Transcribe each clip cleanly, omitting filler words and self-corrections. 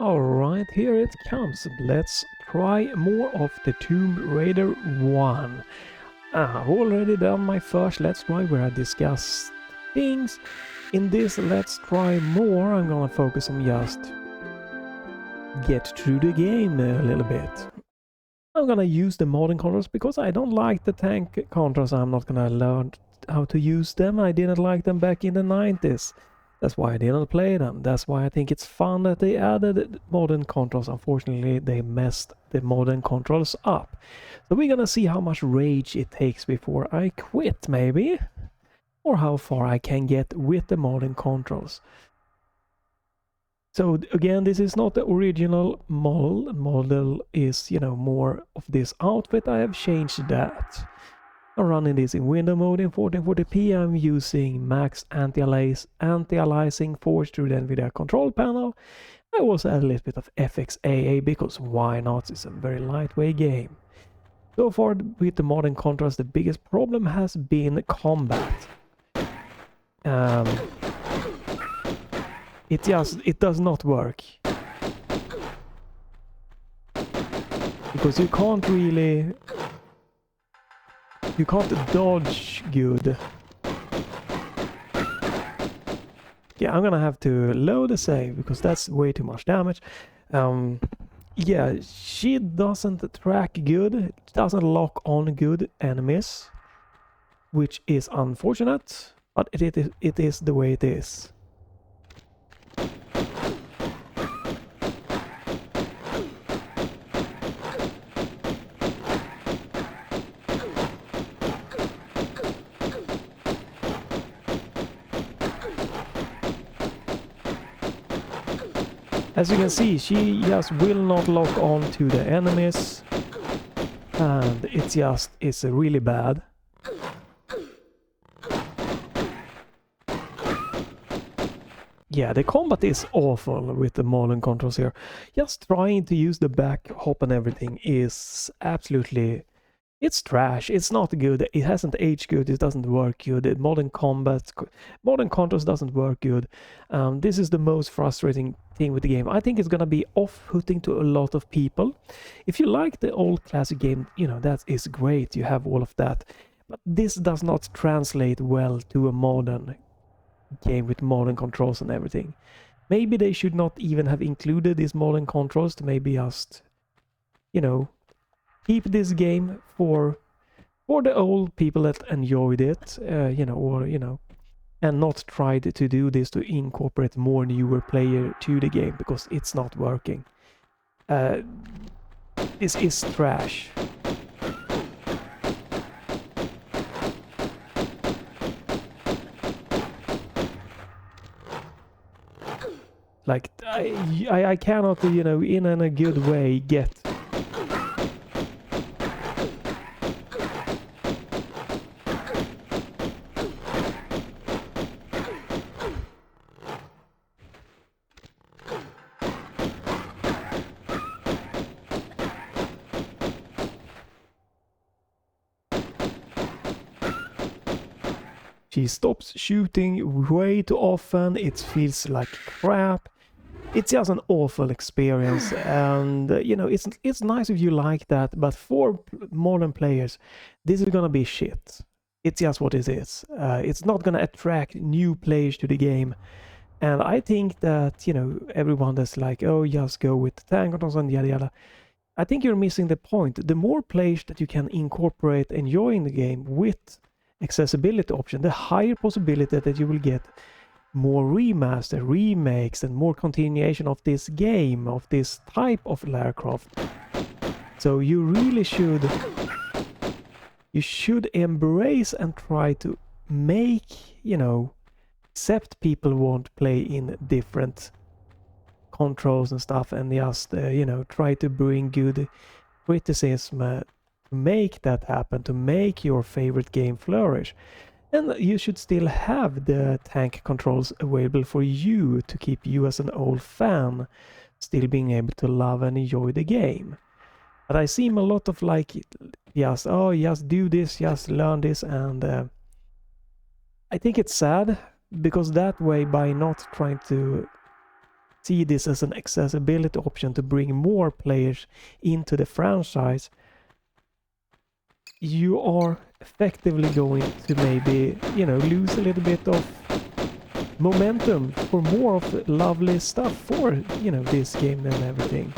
Alright, here it comes. Let's try more of the Tomb Raider 1. I've already done my first Let's Try where I discussed things. In this Let's Try more, I'm gonna focus on just get through the game a little bit. I'm gonna use the modern controls because I don't like the tank controls. I'm not gonna learn how to use them. I didn't like them back in the 90s. That's why I didn't play them. That's why I think it's fun that they added modern controls. Unfortunately, they messed the modern controls up. So we're gonna see how much rage it takes before I quit, maybe? Or how far I can get with the modern controls. So again, this is not the original model. Model is, more of this outfit. I have changed that. I'm running this in window mode in 1440p. I'm using max anti-aliasing force through the Nvidia control panel. I also add a little bit of FXAA because why not? It's a very lightweight game. So far with the modern controls, the biggest problem has been combat. It does not work. Because you can't dodge good. Yeah, I'm gonna have to load a save because that's way too much damage. Yeah, she doesn't track good. It doesn't lock on good enemies, which is unfortunate, but it is the way it is. As you can see, she just will not lock on to the enemies, and it's really bad. Yeah, the combat is awful with the modern controls here. Just trying to use the back hop and everything is absolutely... It's trash. It's not good. It hasn't aged good. It doesn't work good. Modern controls doesn't work good. This is the most frustrating thing with the game. I think it's gonna be off-putting to a lot of people. If you like the old classic game, that is great. You have all of that. But this does not translate well to a modern game with modern controls and everything. Maybe they should not even have included these modern controls to maybe just, keep this game for the old people that enjoyed it, and not tried to do this to incorporate more newer player to the game because it's not working. This is trash. Like I cannot, in a good way get. She stops shooting way too often. It feels like crap. It's just an awful experience, and it's nice if you like that, but for modern players, this is gonna be shit. It's just what it is. It's not gonna attract new players to the game, and I think that everyone that's like, oh, just go with the tank controls and yada yada. I think you're missing the point. The more players that you can incorporate enjoying the game with accessibility option, the higher possibility that you will get more remaster, remakes, and more continuation of this game, of this type of Lara Croft. So you really should embrace and try to make, accept people won't play in different controls and stuff, and just try to bring good criticism to make that happen, to make your favorite game flourish. And you should still have the tank controls available for you to keep you as an old fan still being able to love and enjoy the game. But I see a lot of just do this, just learn this, and I think it's sad because that way, by not trying to see this as an accessibility option to bring more players into the franchise, you are effectively going to maybe, you know, lose a little bit of momentum for more of the lovely stuff for, you know, this game and everything.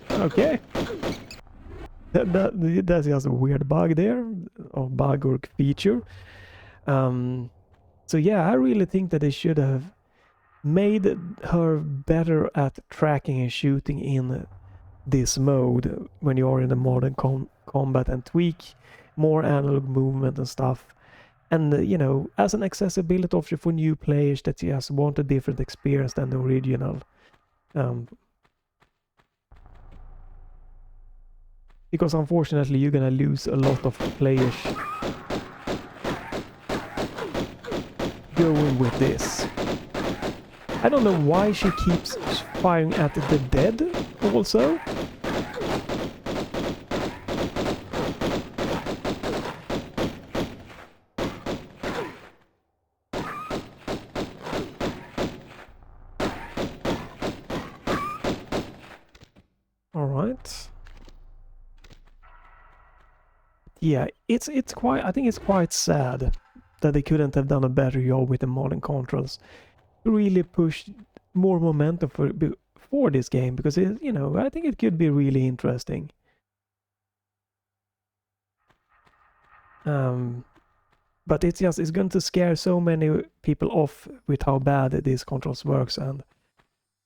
Okay. That's just a weird bug there, or bug or feature. So yeah, I really think that they should have made her better at tracking and shooting in this mode when you are in the modern combat, and tweak more analog movement and stuff. And you know, as an accessibility option for new players that just want a different experience than the original. Because unfortunately you're gonna lose a lot of players going with this. I don't know why she keeps firing at the dead also. Alright. Yeah, it's quite, I think it's quite sad that they couldn't have done a better job with the modern controls to really push more momentum for this game, because it, you know, I think it could be really interesting. But it's just, it's going to scare so many people off with how bad these controls works, and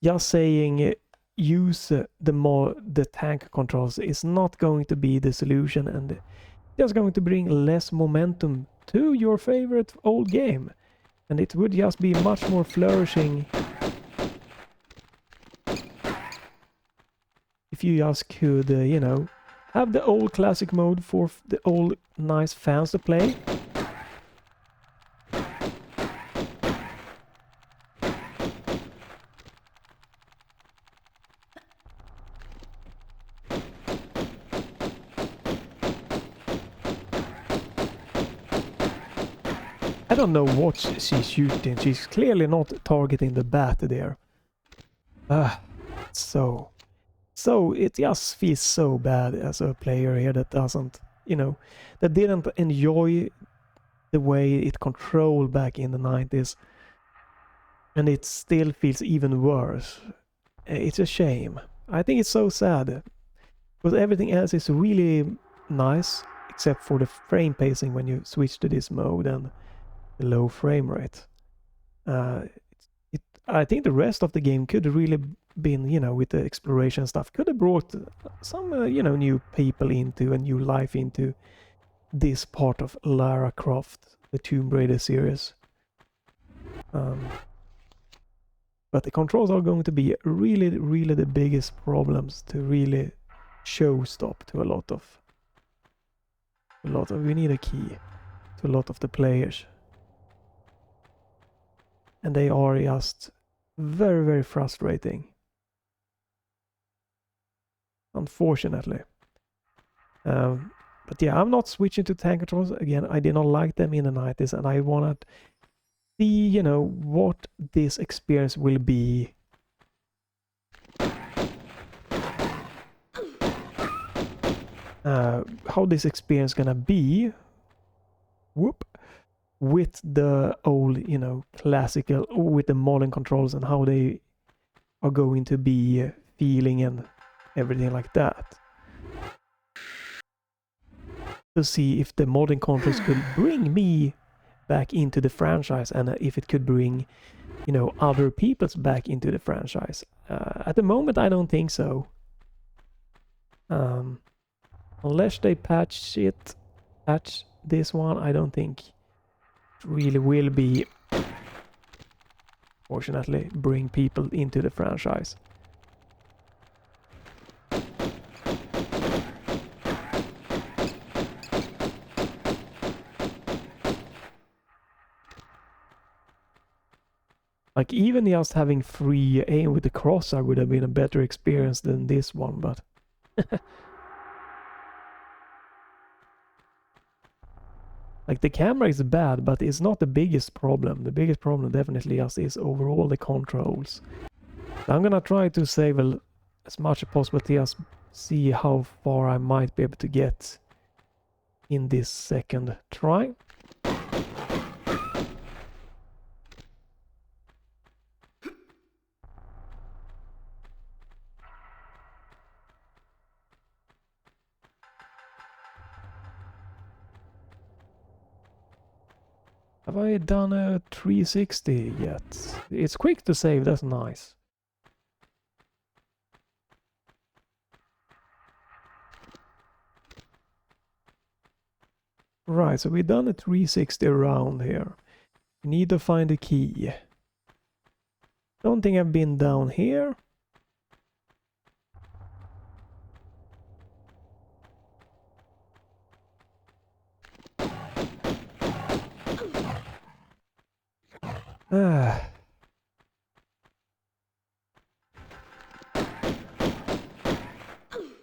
just saying use the tank controls is not going to be the solution, and just going to bring less momentum to your favorite old game, and it would just be much more flourishing if you just could, you know, have the old classic mode for the old nice fans to play. I don't know what she's shooting. She's clearly not targeting the bat there. So it just feels so bad as a player here that doesn't, you know, that didn't enjoy the way it controlled back in the 90s. And it still feels even worse. It's a shame. I think it's so sad. Because everything else is really nice, except for the frame pacing when you switch to this mode and the low frame rate. I think the rest of the game could have really been, you know, with the exploration stuff, could have brought some, you know, new people into, a new life into this part of Lara Croft, the Tomb Raider series. But the controls are going to be really, really the biggest problems to really show stop to a lot of, we need a key to a lot of the players. And they are just very, very frustrating. Unfortunately. But yeah, I'm not switching to tank controls. Again, I did not like them in the 90s, and I want to see, you know, what this experience will be. How this experience gonna be. Whoop. With the old, you know, classical, with the modern controls, and how they are going to be feeling and everything like that. To see if the modern controls could bring me back into the franchise, and if it could bring, you know, other people's back into the franchise. At the moment, I don't think so. Unless they patch this one, I don't think really will be, fortunately, bring people into the franchise. Like, even just having free aim with the crosshair would have been a better experience than this one, but Like the camera is bad, but it's not the biggest problem. The biggest problem definitely is overall the controls. So I'm gonna try to save as much as possible to just see how far I might be able to get in this second try. Have I done a 360 yet? It's quick to save, that's nice. Right, so we've done a 360 around here. We need to find a key. Don't think I've been down here.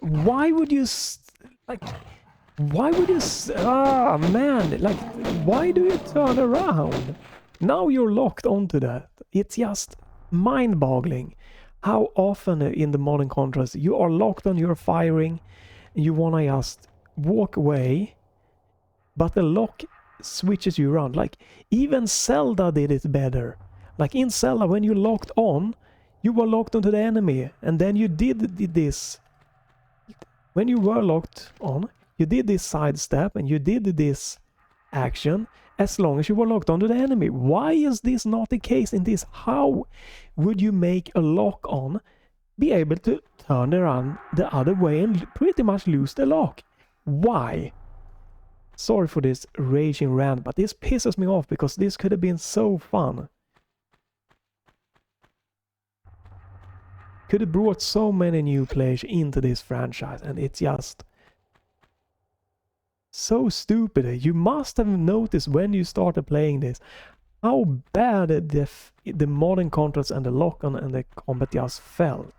Why would you like? Why would you? Ah, man! Like, why do you turn around? Now you're locked onto that. It's just mind-boggling how often in the modern contrast you are locked on your firing, and you wanna just walk away, but the lock switches you around. Like, even Zelda did it better. Like in Zelda, when you locked on, you were locked onto the enemy, and then you did this. When you were locked on, you did this sidestep, and you did this action as long as you were locked onto the enemy. Why is this not the case in this? How would you make a lock on be able to turn around the other way and pretty much lose the lock? Why? Sorry for this raging rant, but this pisses me off because this could have been so fun. Could have brought so many new players into this franchise, and it's just so stupid. You must have noticed when you started playing this how bad the modern contrast and the lock-on and the combat just felt.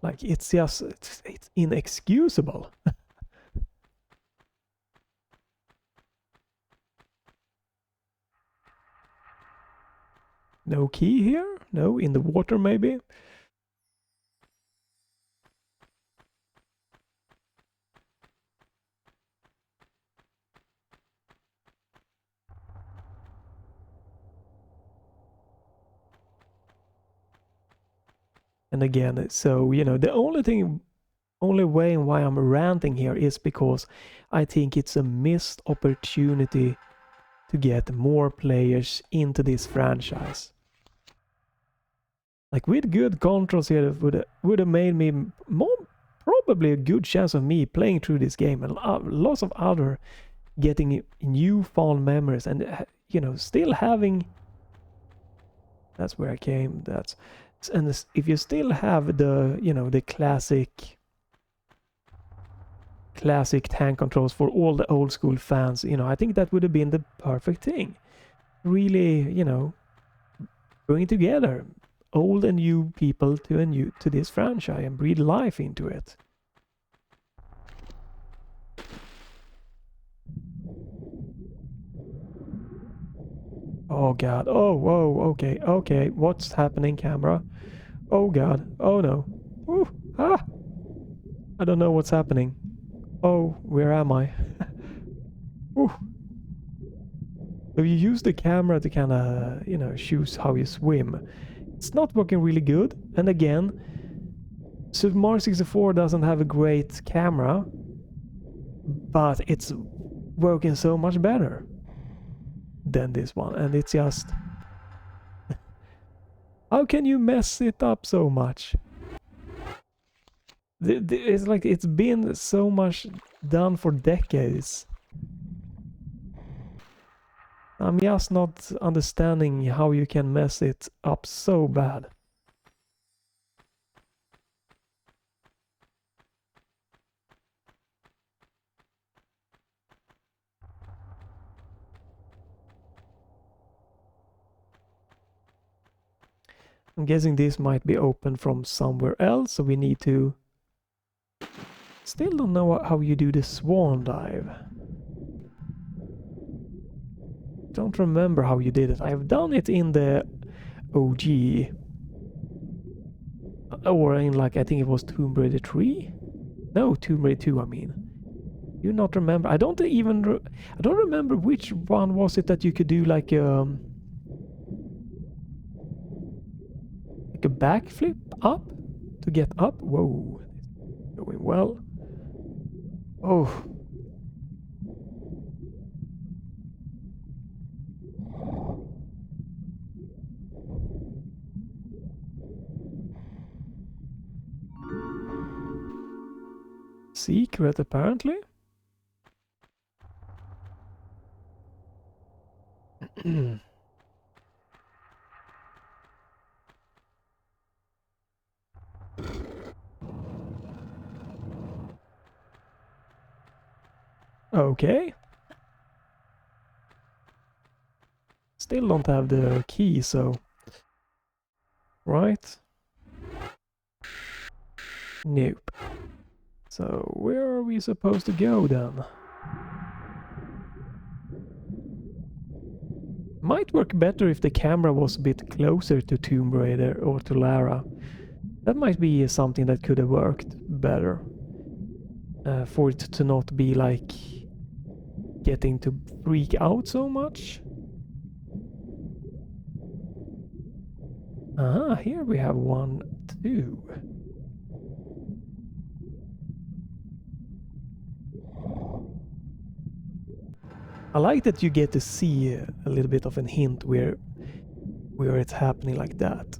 Like, it's just, it's inexcusable. No key here? No, in the water maybe? And again, so, you know, the only way and why I'm ranting here is because I think it's a missed opportunity to get more players into this franchise. Like, with good controls here, would have made me probably a good chance of me playing through this game, and lots of other getting newfound memories, and you know, still having. That's where I came. And if you still have the, you know, the classic tank controls for all the old school fans, you know, I think that would have been the perfect thing. Really, you know, bring together old and new people to this franchise and breathe life into it. Oh god. Oh, whoa. Okay. What's happening, camera? Oh god. Oh no. Ooh. Ah. I don't know what's happening. Oh, where am I? Ooh. So you use the camera to kind of, you know, choose how you swim. It's not working really good. And again, Super Mario 64 doesn't have a great camera, but it's working so much better than this one. And it's just... how can you mess it up so much? It's like it's been so much done for decades. I'm just not understanding how you can mess it up so bad. I'm guessing this might be open from somewhere else, so we need to still don't know how you do the swan dive. Don't remember how you did it. I've done it in the OG. Or in, like, I think it was Tomb Raider 3? No, Tomb Raider 2, I mean. Do not remember. I don't remember which one was it that you could do like a backflip up to get up. Whoa, going well. Oh. Secret, apparently. Okay. Still don't have the key, so... Right? Nope. So, where are we supposed to go then? Might work better if the camera was a bit closer to Tomb Raider or to Lara. That might be something that could have worked better. For it to not be like getting to freak out so much. Ah, here we have one too. I like that you get to see a little bit of a hint where it's happening like that.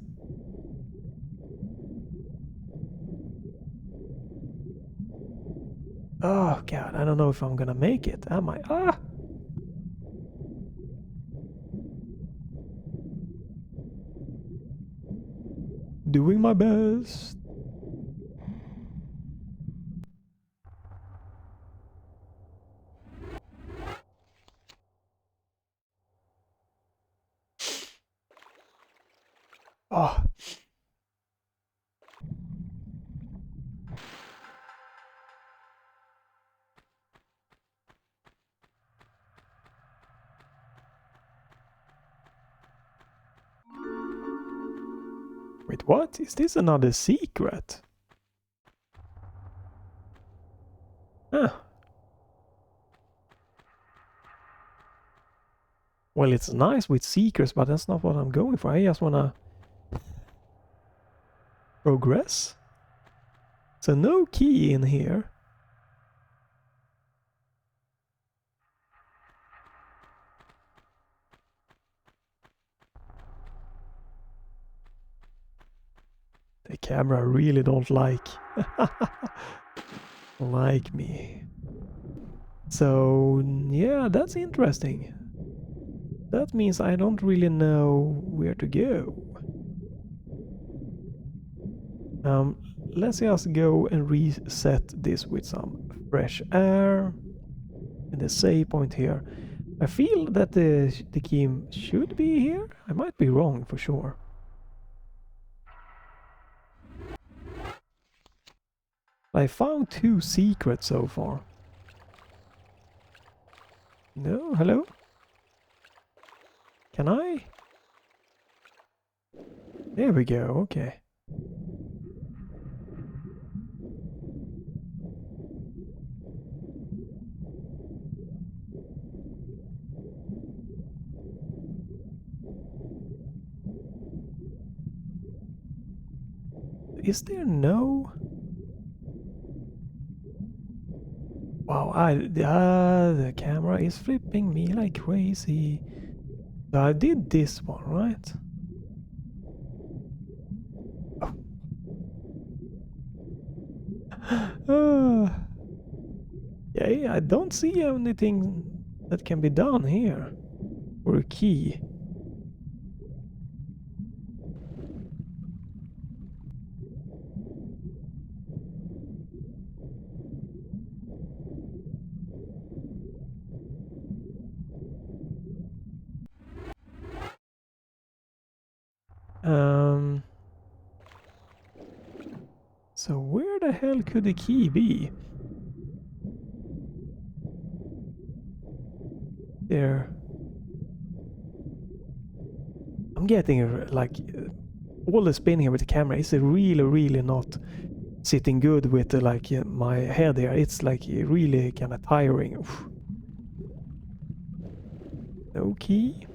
Oh god, I don't know if I'm gonna make it, am I? Ah! Doing my best. Oh. Wait, what? Is this another secret? Huh. Well, it's nice with secrets, but that's not what I'm going for. I just wanna progress. So no key in here. The camera really don't like me. So yeah, that's interesting. That means I don't really know where to go. Let's just go and reset this with some fresh air. And the save point here. I feel that the key should be here. I might be wrong for sure. I found 2 secrets so far. No, hello? Can I? There we go, okay. Is there no... Wow, the camera is flipping me like crazy. So I did this one, right? Oh. Yeah, I don't see anything that can be done here. Or a key. So where the hell could the key be? there. I'm getting like all the spin here with the camera is really not sitting good with like my head here. It's like really kind of tiring. Oof. No key.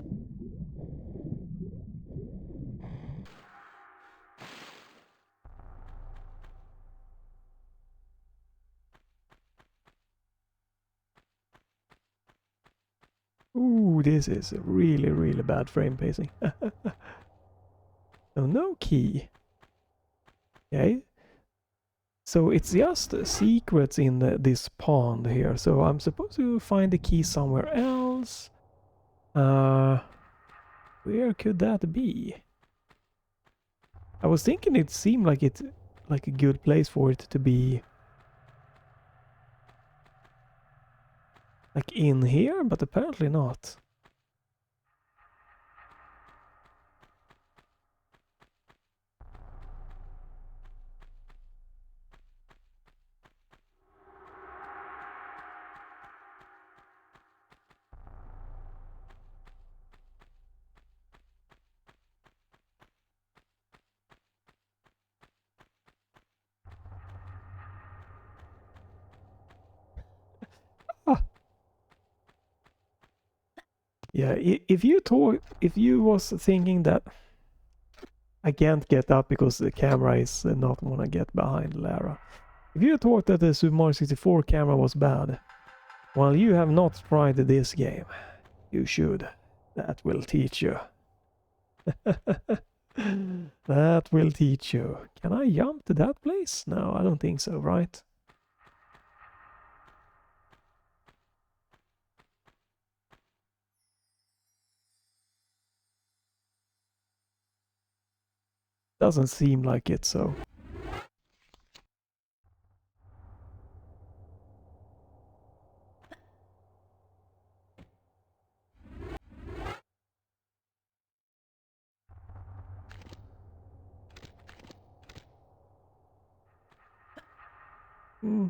Ooh, this is really bad frame pacing. So no key. Okay. So it's just secrets in this pond here. So I'm supposed to find the key somewhere else. Where could that be? I was thinking it seemed like it's like a good place for it to be. Like in here, but apparently not. Ah. Yeah, if you was thinking that I can't get up because the camera is not wanna get behind Lara. If you thought that the Super Mario 64 camera was bad, well, you have not tried this game. You should. That will teach you. That will teach you. Can I jump to that place? No, I don't think so, right? Doesn't seem like it, so.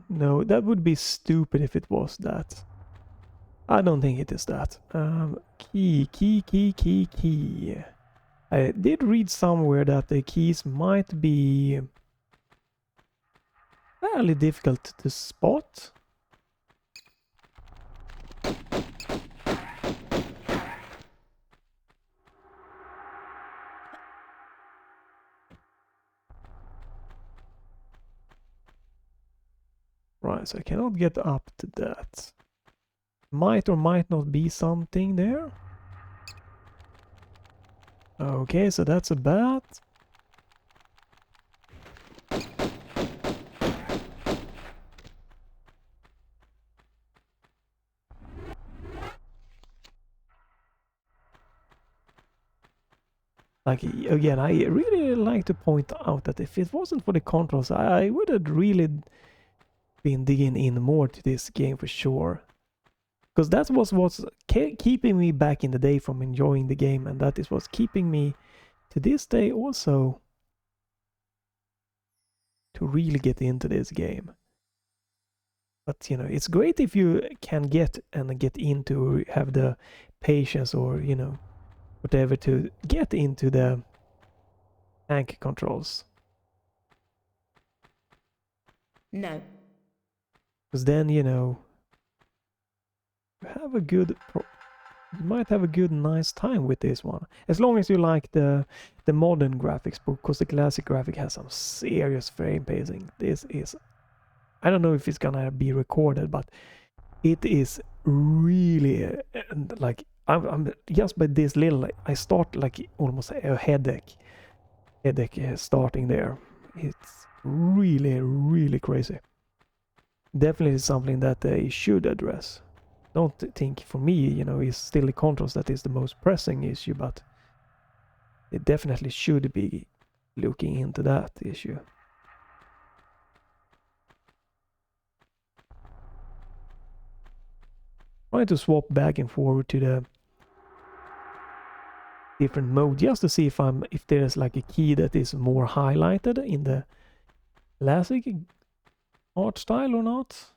No, that would be stupid if it was that. I don't think it is that. Key. I did read somewhere that the keys might be fairly difficult to spot. Right, so I cannot get up to that. Might or might not be something there. Okay, so that's a bat. Like, again, I really like to point out that if it wasn't for the controls, I would have really been digging in more to this game for sure. Because that was what's keeping me back in the day from enjoying the game, and that is what's keeping me to this day also to really get into this game. But you know, it's great if you can get into, have the patience or you know whatever to get into the tank controls. No. Because then you know you have a good you might have a good nice time with this one, as long as you like the modern graphics, because the classic graphic has some serious frame pacing. This is, I don't know if it's gonna be recorded, but it is really like I'm just by this little I start like almost a headache starting there. It's really crazy. Definitely something that they should address. Don't think for me, you know, it's still the controls that is the most pressing issue, but they definitely should be looking into that issue. Trying to swap back and forward to the different mode just to see if there's like a key that is more highlighted in the classic art style or not.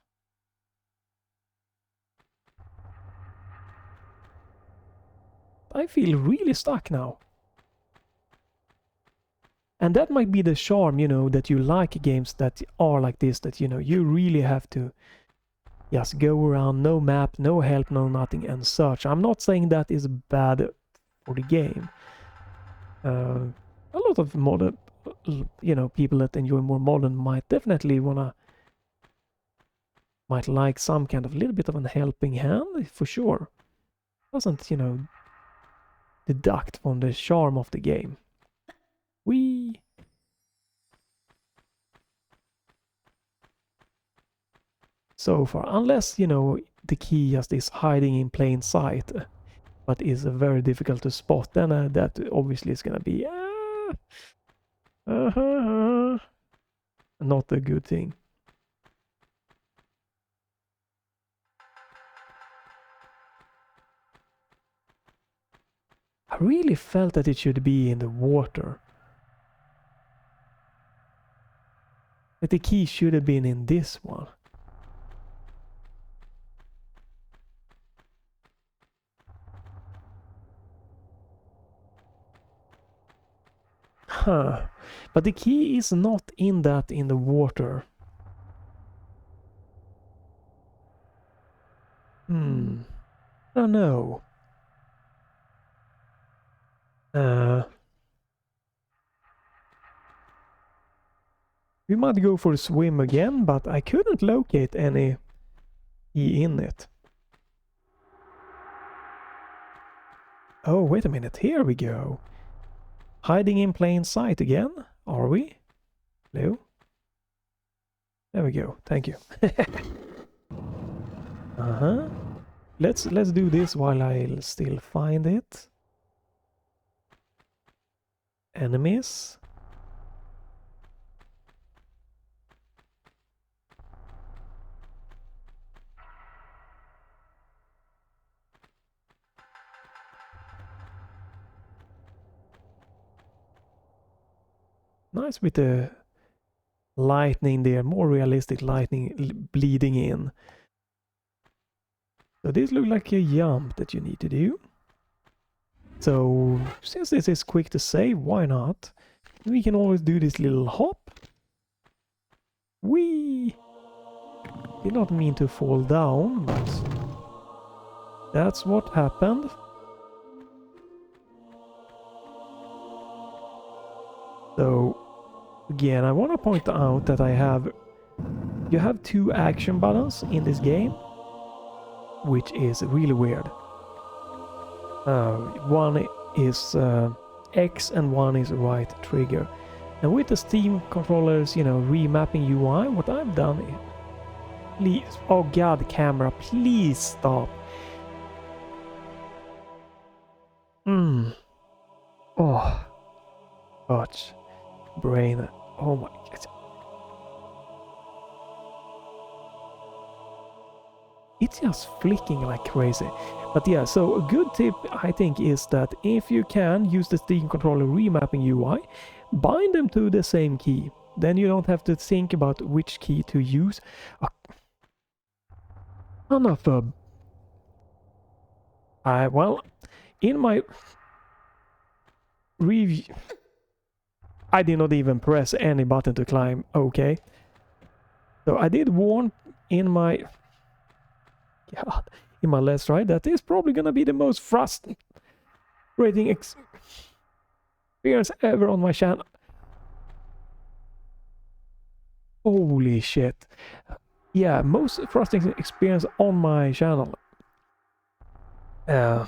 I feel really stuck now. And that might be the charm, you know, that you like games that are like this, that, you know, you really have to just go around, no map, no help, no nothing, and search. I'm not saying that is bad for the game. A lot of modern, you know, people that enjoy more modern might definitely might like some kind of little bit of a helping hand, for sure. Doesn't, you know, deduct from the charm of the game. So far, unless, you know, the key just is hiding in plain sight, but is very difficult to spot, then that obviously is gonna be not a good thing. I really felt that it should be in the water. That the key should have been in this one. Huh. But the key is not in the water. I don't know. We might go for a swim again, but I couldn't locate any key in it. Oh, wait a minute. Here we go. Hiding in plain sight again? Are we? Hello? There we go. Thank you. Let's do this while I'll still find it. Enemies. Nice with the lightning there, more realistic lightning bleeding in. So this looks like a jump that you need to do. So since this is quick to save, why not? We can always do this little hop. Whee! Did not mean to fall down, but that's what happened. So again, I want to point out that you have two action buttons in this game, which is really weird. One is X and one is right trigger. And with the Steam controllers, you know, remapping UI, what I've done is... Please, oh god, camera, please stop. Oh, touch, brain, oh my god. It's just flicking like crazy. But yeah, so a good tip I think is that if you can use the Steam controller remapping UI, bind them to the same key. Then you don't have to think about which key to use. Son of a... well, in my review, I did not even press any button to climb, okay? So I did warn in my... God, in my last try, that is probably gonna be the most frustrating experience ever on my channel. Holy shit. Yeah, most frustrating experience on my channel. I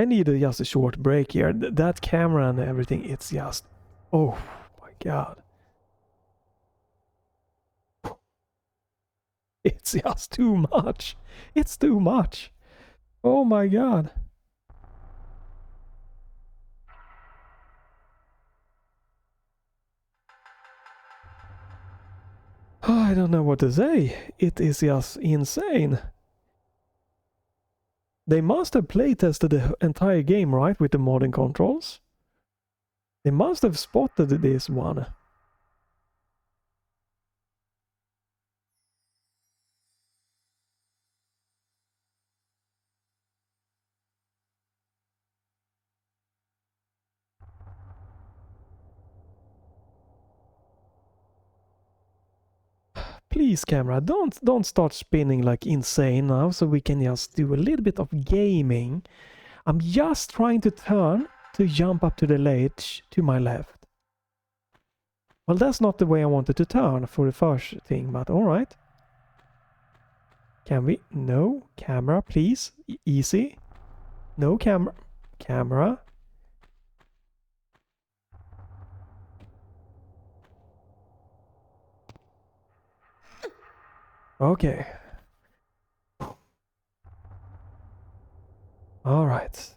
need just a short break here. That camera and everything, it's just... Oh my god. It's just too much. It's too much. Oh my god. I don't know what to say. It is just insane. They must have playtested the entire game, right, with the modern controls? They must have spotted this one. please camera, don't start spinning like insane now, so we can just do a little bit of gaming. I'm just trying to turn to jump up to the ledge to my left. Well, that's not the way I wanted to turn for the first thing, but alright. Can we? No. Camera, please. Easy. No camera. Camera. Okay. Alright.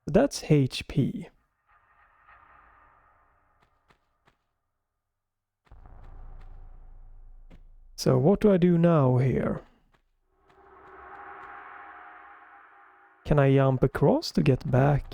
That's HP. So what do I do now here? Can I jump across to get back?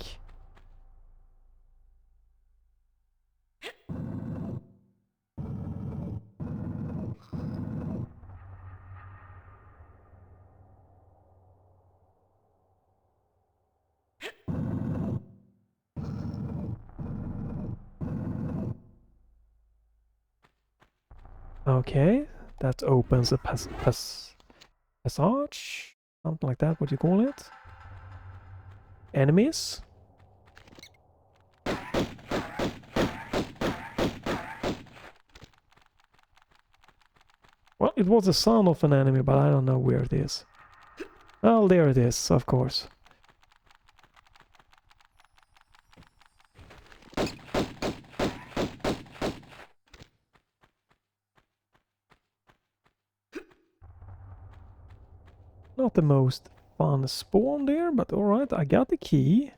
Okay, that opens a passage, something like that, what do you call it? Enemies? Well, it was the sound of an enemy, but I don't know where it is. Well, there it is, of course. Not the most fun spawn there, but alright, I got the key.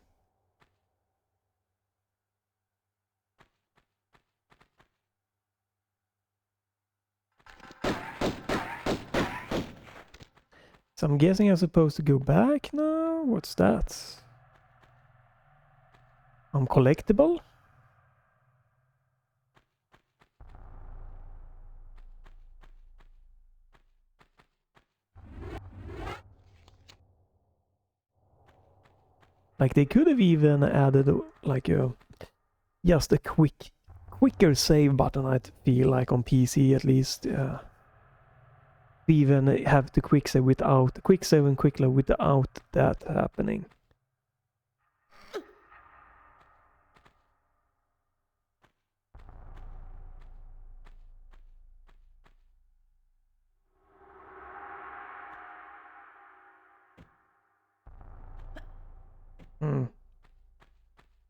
So I'm guessing I'm supposed to go back now? What's that? I'm collectible? Like they could have even added like a just a quicker save button, I feel like, on PC at least. We even have the quick save and quick load without that happening.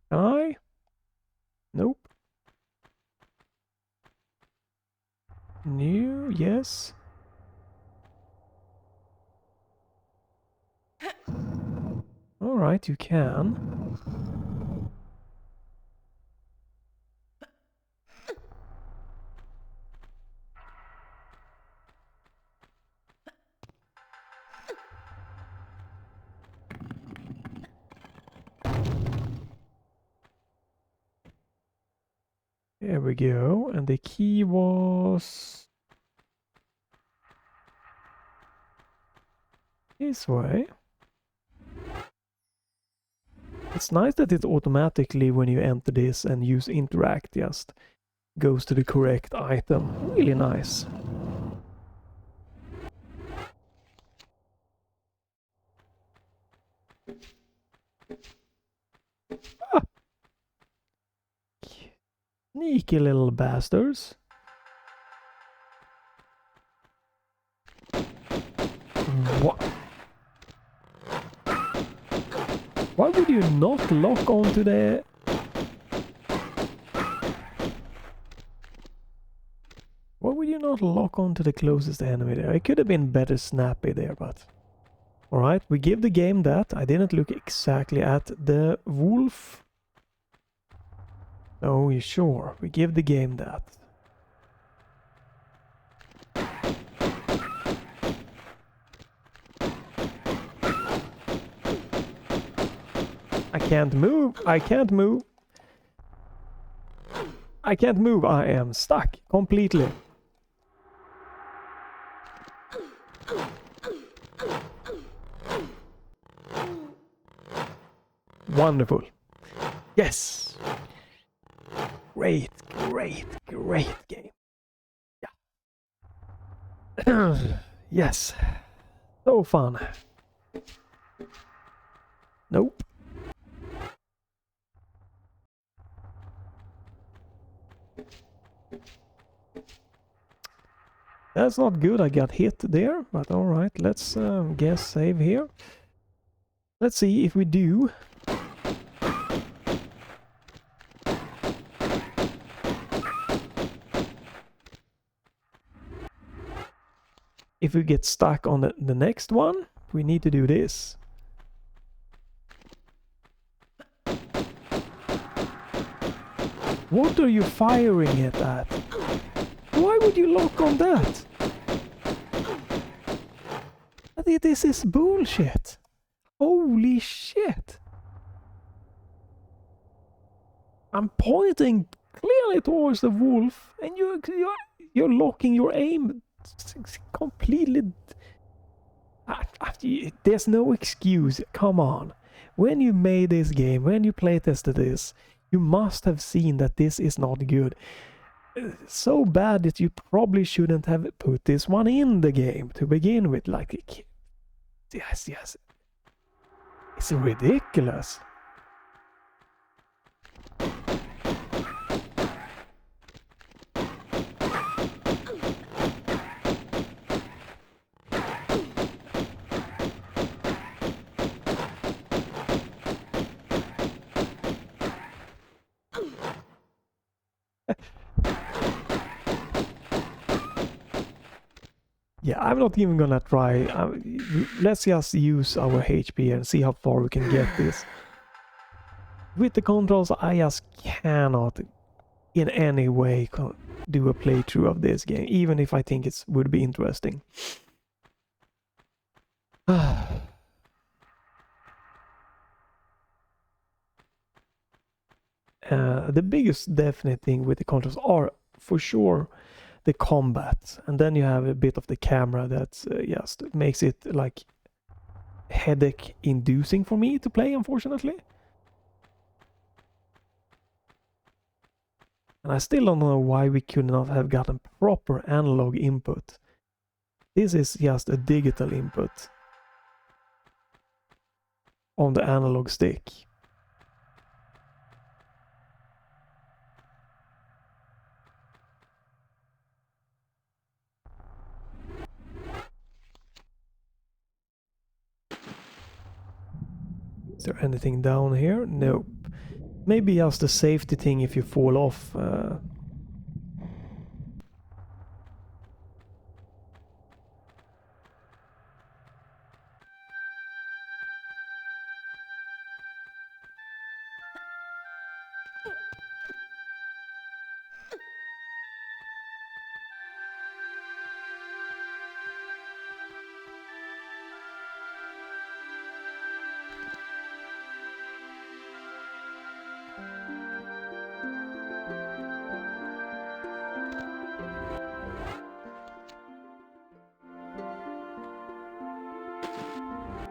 Can I? Nope. New, yes. Alright, you can. There we go. And the key was this way. It's nice that it automatically, when you enter this and use interact, just goes to the correct item. Really nice. Ah. Sneaky little bastards. What? Why would you not lock onto the... Why would you not lock onto the closest enemy there? It could have been better snappy there, but... Alright, we give the game that. I didn't look exactly at the wolf. Oh, you sure? We give the game that. I can't move. I can't move. I can't move. I am stuck completely. Wonderful. Yes! Great game. Yeah. Yes. So fun. Nope. That's not good, I got hit there, but alright, let's guess save here. Let's see if we do. If we get stuck on the next one, we need to do this. What are you firing it at? Why would you lock on that? This is bullshit. Holy shit. I'm pointing clearly towards the wolf and you're locking your aim completely. There's no excuse. Come on. When you made this game, when you playtested this, you must have seen that this is not good. So bad that you probably shouldn't have put this one in the game to begin with. Like, yes. It's ridiculous. Yeah, I'm not even gonna try. Let's just use our HP and see how far we can get this. With the controls, I just cannot in any way do a playthrough of this game, even if I think it would be interesting. The biggest definite thing with the controls are, for sure, the combat, and then you have a bit of the camera that just makes it like headache inducing for me to play, unfortunately. And I still don't know why we could not have gotten proper analog input. This is just a digital input on the analog stick. Is there anything down here? Nope. Maybe just a safety thing if you fall off.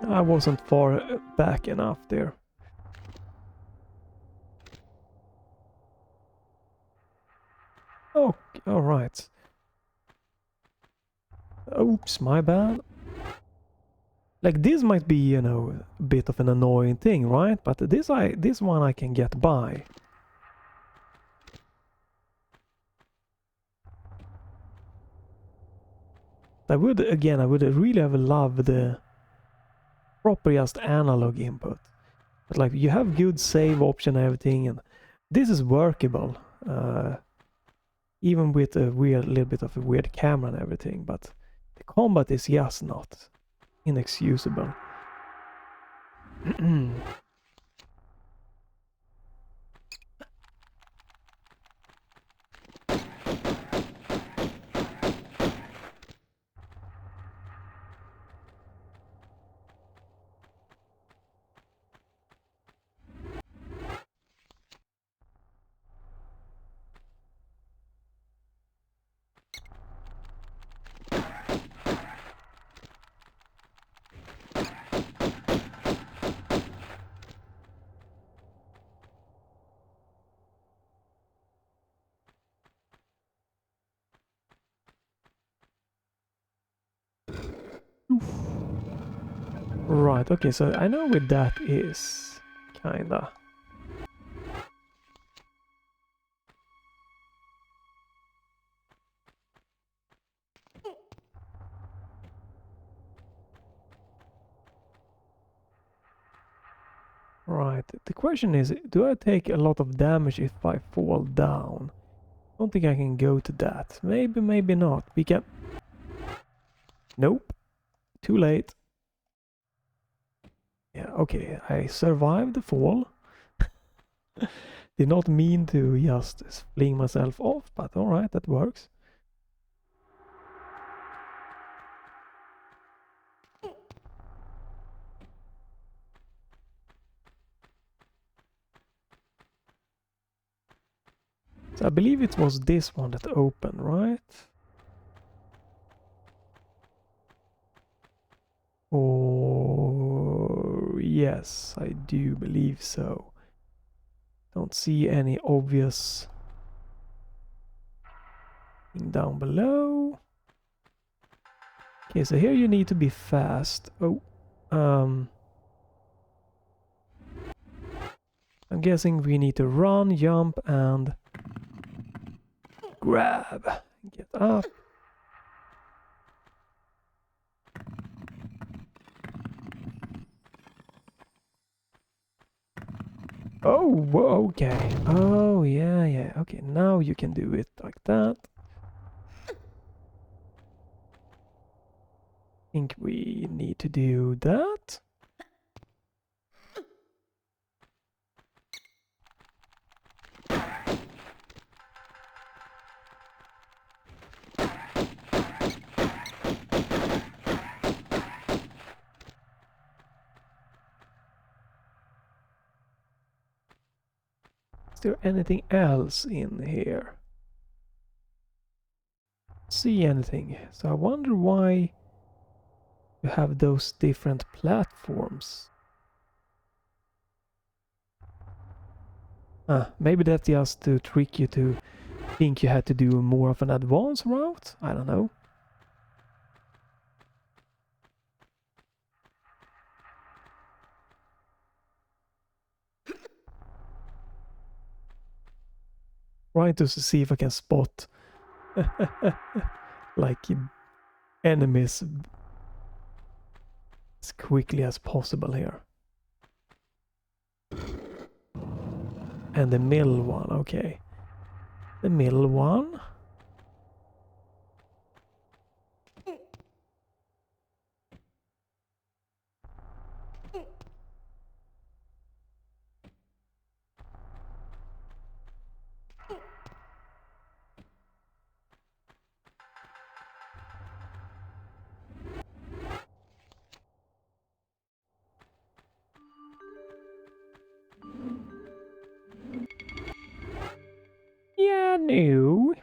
I wasn't far back enough there. Oh, alright. Oops, my bad. Like, this might be, you know, a bit of an annoying thing, right? But this one I can get by. I would really have loved the proper just analog input. But like, you have good save option and everything, and this is workable. Even with a little bit of a weird camera and everything, but the combat is just not inexcusable. Right, okay, so I know where that is, kinda. Right, the question is, do I take a lot of damage if I fall down? I don't think I can go to that. Maybe, maybe not. We can... Nope. Too late. Yeah, okay, I survived the fall. Did not mean to just fling myself off, but alright, that works. So I believe it was this one that opened, right? Or... yes, I do believe so. Don't see any obvious thing down below. Okay, so here you need to be fast. Oh, I'm guessing we need to run, jump, and grab. Get up. Oh, whoa, okay. Oh, yeah, yeah. Okay, now you can do it like that. Think we need to do that. Is there anything else in here? See anything? So I wonder why you have those different platforms. Maybe that's just to trick you to think you had to do more of an advanced route? I don't know. Trying to see if I can spot like enemies as quickly as possible here. And the middle one, okay. The middle one. Yeah, no.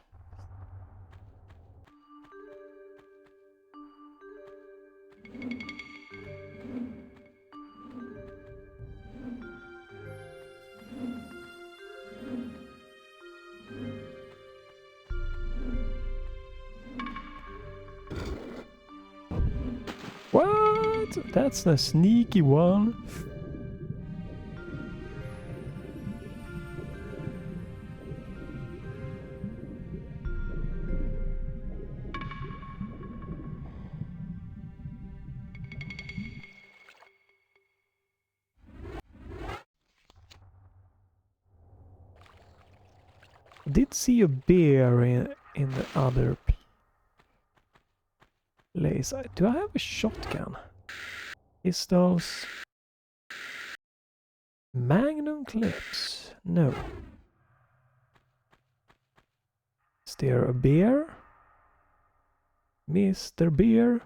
What? That's a sneaky one. I did see a bear in the other place. Do I have a shotgun? Pistols. Magnum clips. No. Is there a bear? Mr. Bear?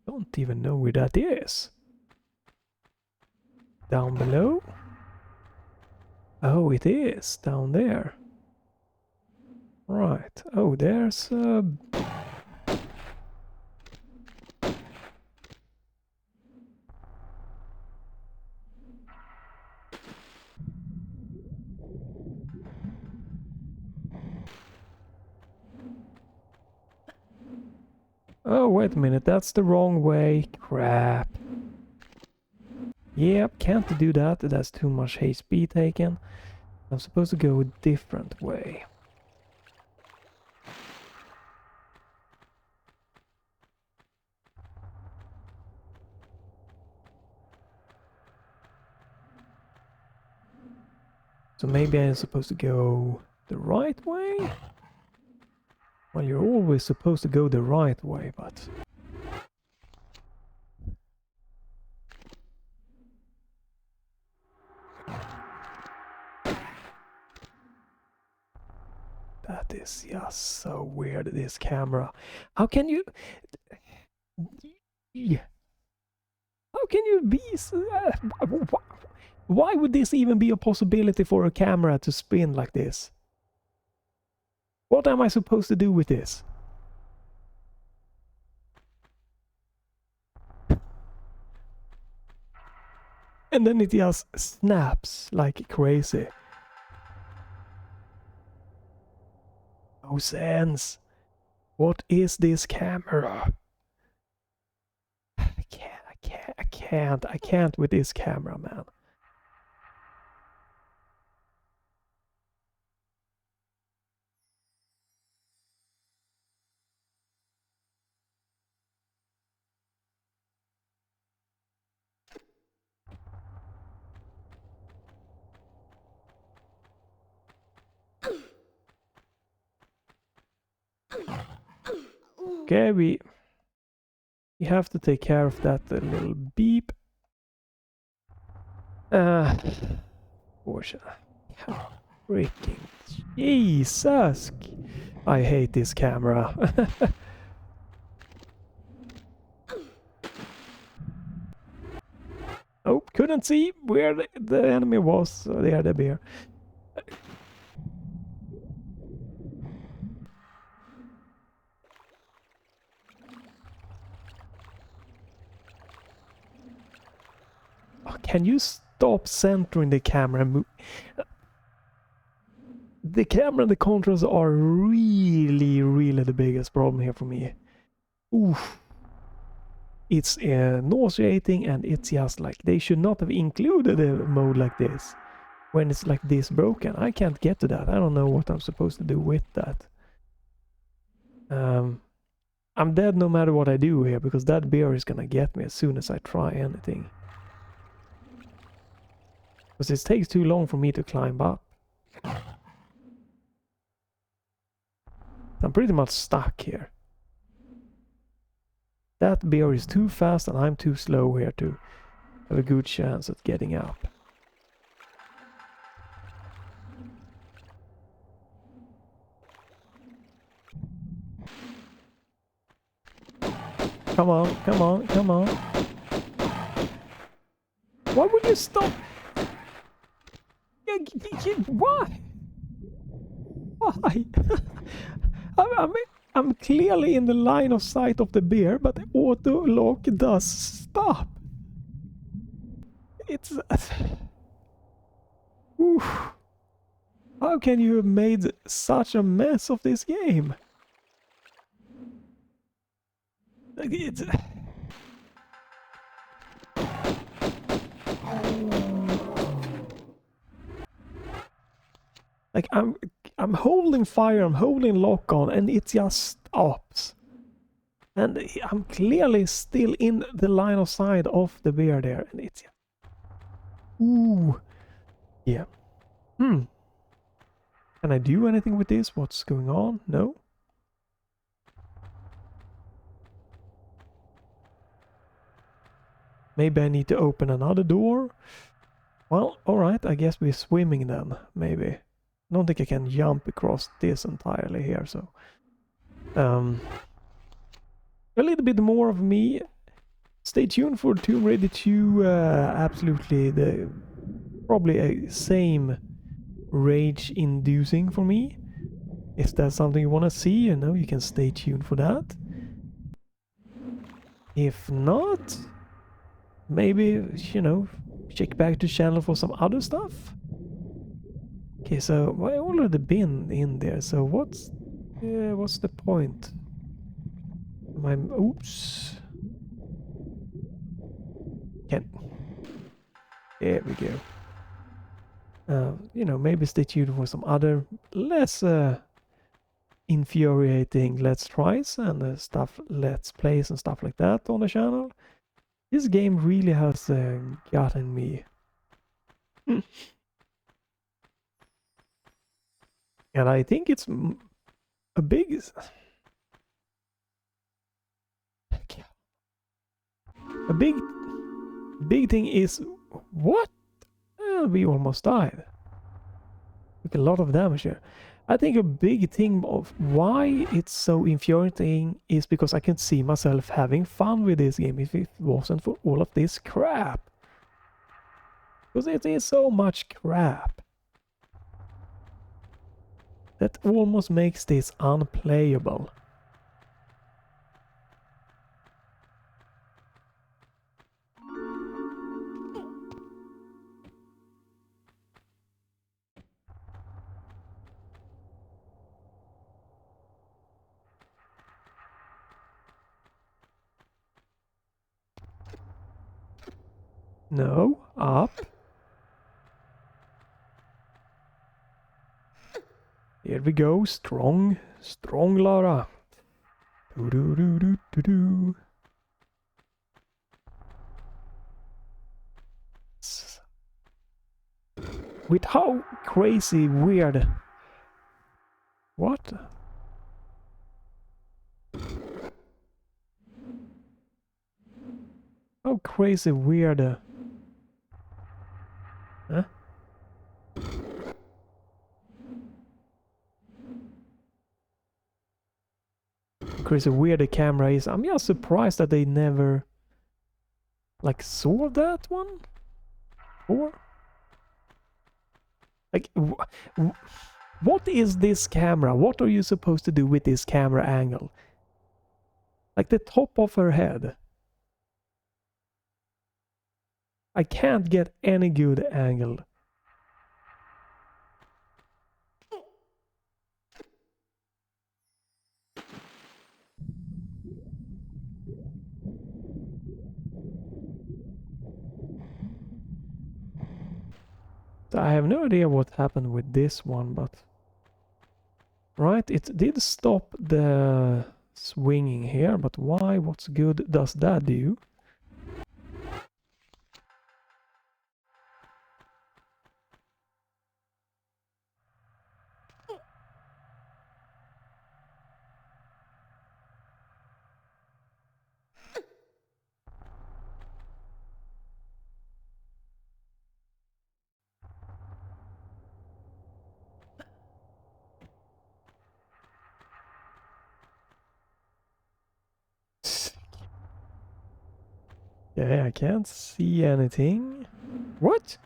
Don't even know where that is. Down below? Oh, it is down there. Right. Oh, there's a... Oh, wait a minute, that's the wrong way. Crap. Yep, can't do that. That's too much HP taken. I'm supposed to go a different way. So maybe I'm supposed to go the right way? Well, you're always supposed to go the right way, but... That is just so weird, this camera. How can you... How can you be... Why would this even be a possibility for a camera to spin like this? What am I supposed to do with this? And then it just snaps like crazy. No sense. What is this camera? I can't with this camera, man. Okay, we have to take care of that little beep. Porsche. Freaking Jesus! I hate this camera. Oh, couldn't see where the enemy was. So there, the bear. Oh, can you stop centering the camera? The camera and the controls are really the biggest problem here for me. Oof. It's nauseating, and it's just like they should not have included a mode like this when it's like this broken. I can't get to that. I don't know what I'm supposed to do with that. I'm dead no matter what I do here, because that bear is gonna get me as soon as I try anything. Because it takes too long for me to climb up. I'm pretty much stuck here. That bear is too fast and I'm too slow here to have a good chance at getting up. Come on, come on, come on. Why would you stop? Why? Why? I'm clearly in the line of sight of the bear, but the auto lock does stop. It's... Oof. How can you have made such a mess of this game? It's... Like I'm holding fire, I'm holding lock on, and it just stops. And I'm clearly still in the line of sight of the bear there, and it's... Ooh. Yeah. Can I do anything with this? What's going on? No? Maybe I need to open another door? Well, alright, I guess we're swimming then, maybe. I don't think I can jump across this entirely here, so... a little bit more of me. Stay tuned for Tomb Raider 2, absolutely probably a same rage-inducing for me. If that's something you want to see, you know, you can stay tuned for that. If not, maybe, you know, check back to the channel for some other stuff. Okay, so I already been in there, so what's the point of Oops. There we go. You know, maybe stay tuned for some other less infuriating let's tries and stuff, let's plays and stuff like that on the channel. This game really has gotten me. And I think it's a big thing is what? We almost died. Took a lot of damage here. I think a big thing of why it's so infuriating is because I can see myself having fun with this game if it wasn't for all of this crap. Because it is so much crap that almost makes this unplayable. No, up. Here we go, strong Lara. Do do do do do do. With how crazy weird. What? How crazy weird. Huh? Crazy weird the camera is. I'm just surprised that they never like saw that one. Or like what is this camera? What are you supposed to do with this camera angle? Like the top of her head. I can't get any good angle. I have no idea what happened with this one, but right, it did stop the swinging here, but why? What's good does that do? Yeah, I can't see anything. What?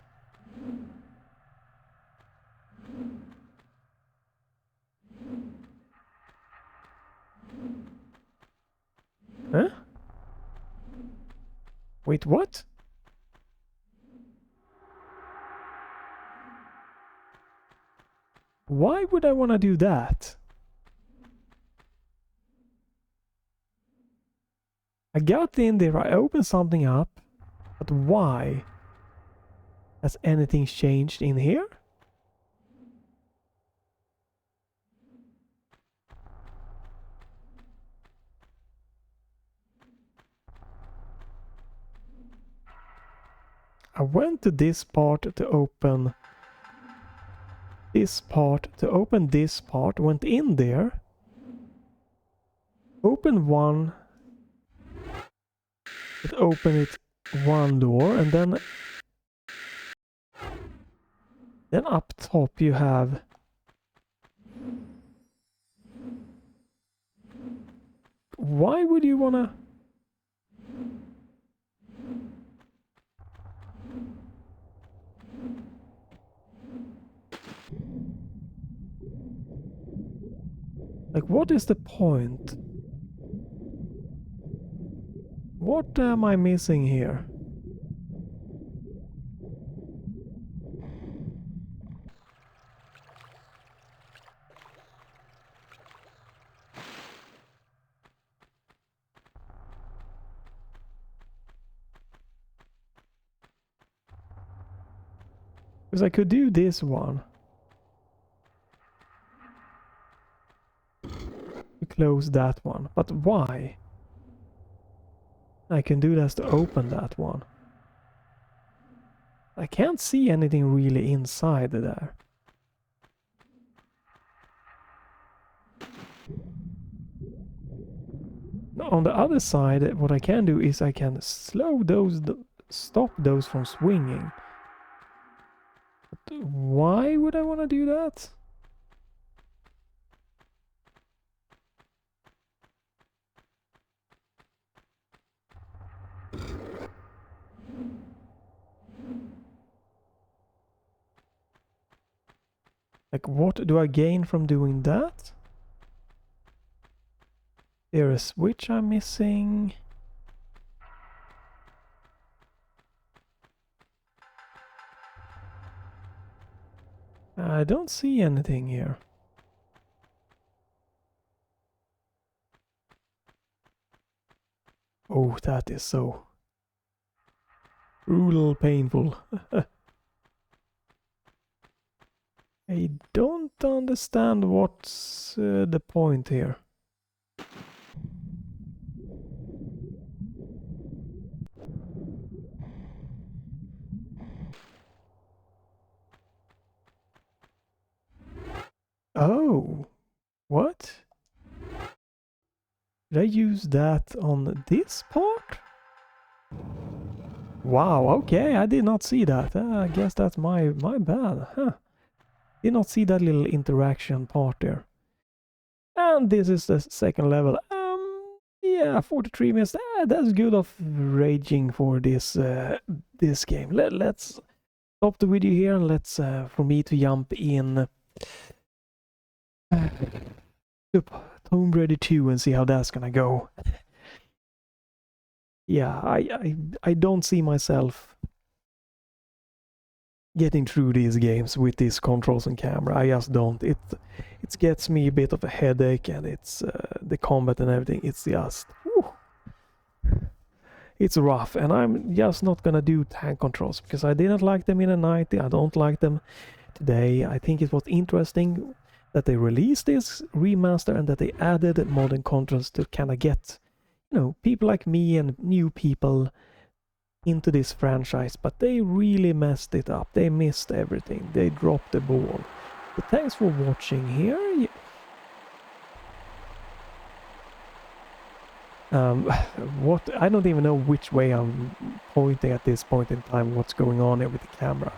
Huh? Wait, what? Why would I want to do that? I got in there, I opened something up, but why? Has anything changed in here? I went to this part to open this part, went in there, opened one, it opened it one door, and then up top you have why would you wanna like what is the point? What am I missing here? Because I could do this one. To close that one. But why? I can do this to open that one. I can't see anything really inside there. On the other side, what I can do is I can slow those, stop those from swinging. But why would I want to do that? Like, what do I gain from doing that? There a switch I'm missing? I don't see anything here. Oh, that is so brutal painful. I don't understand what's the point here. Oh, what? Did I use that on this part? Wow, okay, I did not see that. I guess that's my bad. Huh. Did not see that little interaction part there. And this is the second level. Yeah, 43 minutes. That's good of raging for this this game. Let's stop the video here and let's for me to jump in to Tomb Raider 2 and see how that's gonna go. Yeah, I don't see myself getting through these games with these controls and camera. I just don't. It gets me a bit of a headache, and it's the combat and everything. It's just it's rough, and I'm just not gonna do tank controls because I didn't like them in the 90. I don't like them today. I think it was interesting that they released this remaster and that they added modern controls to kind of get, you know, people like me and new people into this franchise, but they really messed it up. They missed everything. They dropped the ball. But thanks for watching here. What, I don't even know which way I'm pointing at this point in time, what's going on here with the camera.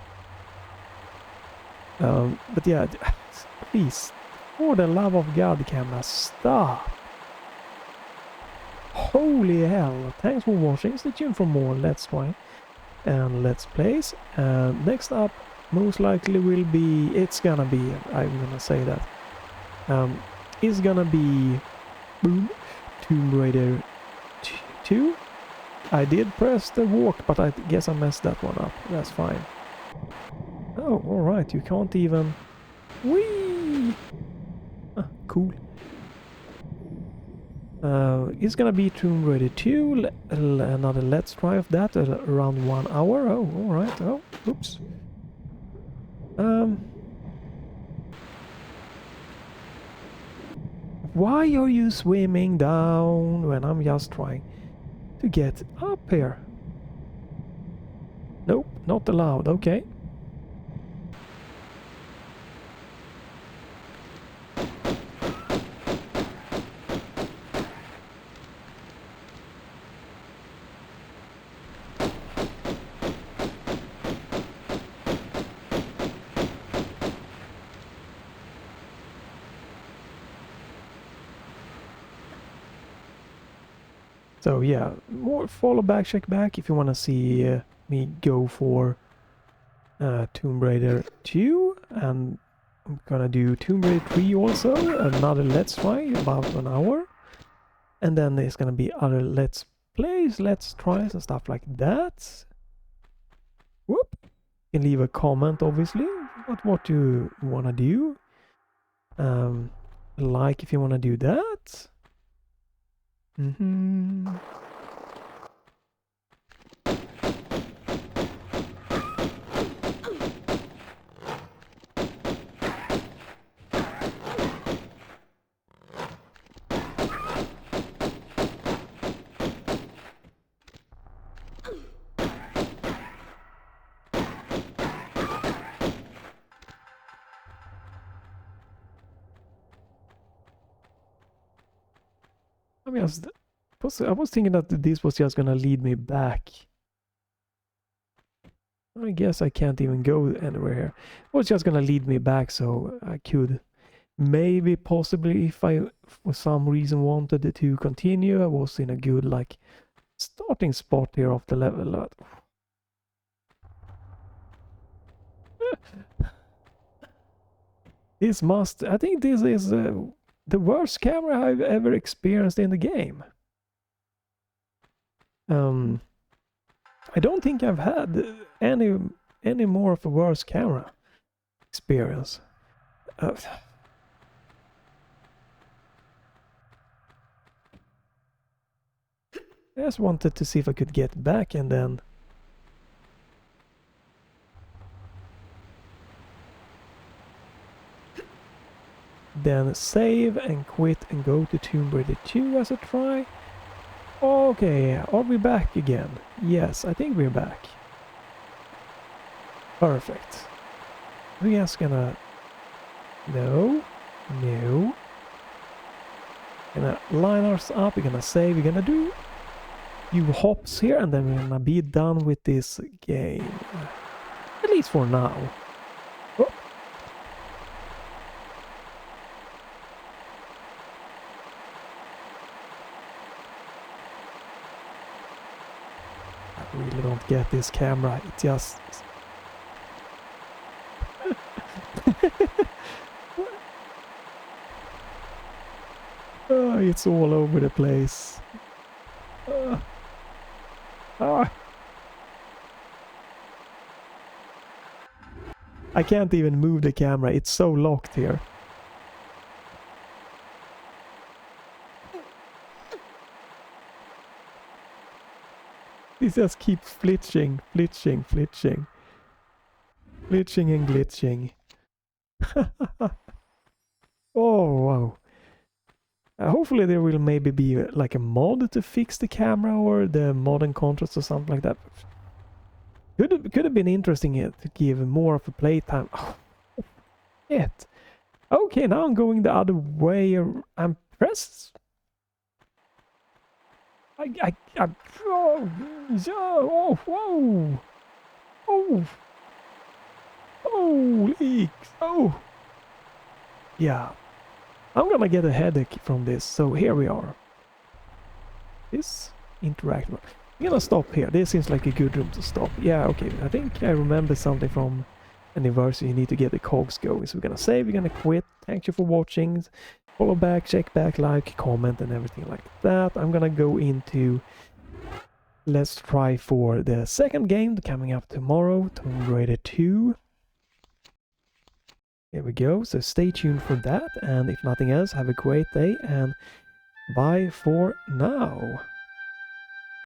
But yeah, please, for the love of God, camera, stop. Holy hell, thanks for watching. Stay tuned for more Let's Try and Let's Plays. Next up, most likely will be, it's gonna be, I'm gonna say that, it's gonna be, boom, Tomb Raider 2. I did press the walk, but I guess I messed that one up. That's fine. Oh, alright, you can't even... Whee! Ah, cool. It's gonna be Tomb Raider 2, another Let's Try of that, around 1 hour. Oh, alright. Oh, oops. Why are you swimming down when I'm just trying to get up here? Nope, not allowed. Okay. So yeah, more follow back, check back if you want to see me go for Tomb Raider 2, and I'm gonna do Tomb Raider 3 also, another Let's Try, about an hour, and then there's gonna be other Let's Plays, Let's Tries and stuff like that. Whoop! You can leave a comment obviously about what you wanna do. Like if you wanna do that. I mean, I was thinking that this was just gonna lead me back. I guess I can't even go anywhere here. It was just gonna lead me back, so I could maybe, possibly, if I for some reason wanted to continue, I was in a good like starting spot here of the level. I think this is the worst camera I've ever experienced in the game. I don't think I've had any more of a worse camera experience. I just wanted to see if I could get back and then save and quit and go to Tomb Raider 2 as a try. Okay, are we back again? Yes, I think we're back. Perfect. We're just gonna... No. Gonna line us up, we're gonna save, we're gonna do few hops here, and then we're gonna be done with this game. At least for now. Oh. I really don't get this camera, it just... It's all over the place. I can't even move the camera, it's so locked here. It just keeps glitching and glitching. Oh wow. Hopefully there will maybe be like a mod to fix the camera or the modern contrast or something like that. Could have been interesting to give more of a playtime. Oh, shit. Okay, now I'm going the other way. I'm pressed. Oh, whoa. Oh. Holy. Oh. Yeah. I'm gonna get a headache from this, so here we are. This interactive. I'm gonna stop here. This seems like a good room to stop. Yeah, okay. I think I remember something from Anniversary. You need to get the cogs going. So we're gonna save, we're gonna quit. Thank you for watching. Follow back, check back, like, comment, and everything like that. I'm gonna go into... Let's try for the second game coming up tomorrow, Tomb Raider 2. Here we go, so stay tuned for that, and if nothing else, have a great day, and bye for now.